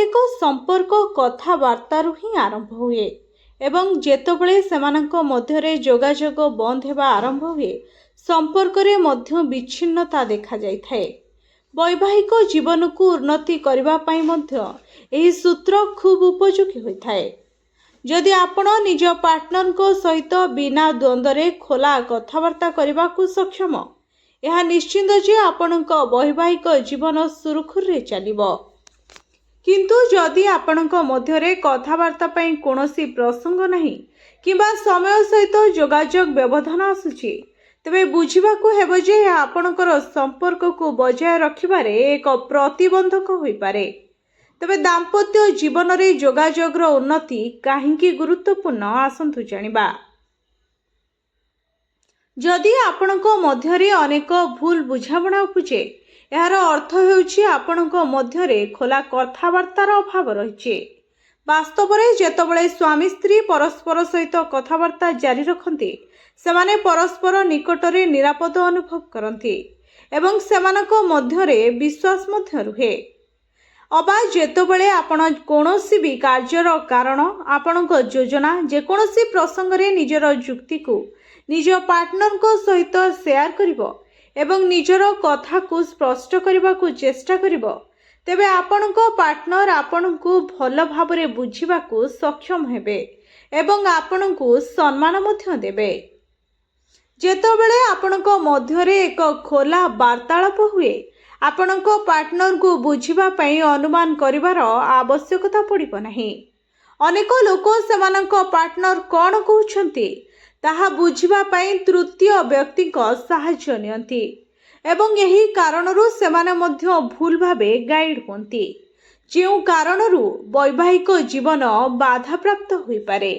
प्रत्येक संपर्क कथबार्तारू ही आरंभ हुए एवं जेतबेले सेमानंक मध्यरे जोगाजोग बंद हेबा आरंभ हुए संपर्क रे मध्य विच्छिन्नता देखा जाइथाए। वैवाहिक जीवन को उन्नति करबा पई मध्य एही सूत्र खूब उपयोगी होइथाए। जदि आपण निज पार्टनर को सहित बिना द्वंद्व खोला कथबार्ता करबा को सक्षम, यह निश्चिंत जे आपणक वैवाहिक जीवन सुरखुर रे चलिबो। किंतु जदि आपणक मध्यरे कथबार्ता पई कोनोसी प्रसंग नहीं किंबा समय सहित जोगाजोग व्यवधान आसुची, तेबे बुझिबाकू हेबो जे आपणकर संपर्क को बजाय रखिबारे एक प्रतिबंधक होई पारे। तेबे दाम्पत्य जीवन रे जोगाजोगर उन्नति काहींकी गुरुत्वपूर्ण आसंतु जानिबा। जदि आपणक मध्यरे अनेक भूल बुझाबणा उपजे, यार अर्थ हेउछि आपणक मध्यरे खोला कथबार्तार अभाव रहिछि। वास्तव में जेतबेले स्वामी स्त्री परस्पर सहित कथबार्ता जारी रखती, सेमाने परस्पर निकटरे निरापद अनुभव करती एवं सेमानक मध्यरे विश्वास मध्य रुहे। अबा जेतबेले आपण कोनोसी भी कार्यर कारण आपणक योजना जेकोनोसी प्रसंग रे निजर जुक्ति को निज पार्टनर को सहित शेयर करिवो एवं निजर कथा को स्पष्ट करबा को चेष्टा करिवो, तेबे आपणक पार्टनर आपणको भल भाबरे बुझिबा को सक्षम हेबे एवं आपणको सम्मान मध्य देबे। जेतबेले आपणक मध्यरे एक खोला वार्तालाप हुए, आपणक पार्टनर को बुझिबा पई अनुमान करिवार आवश्यकता पड़िबो नाही। अनेक लोक सेमानक पार्टनर कोन कहउछंती ताहा बुझिबा पई तृतीय व्यक्ति को सहाय्य नियंती एवं यही कारणरू सेमाने मध्य भूल भावे गाइड होंती, जेउ कारणरू वैवाहिक जीवन बाधा प्राप्त होई पारे।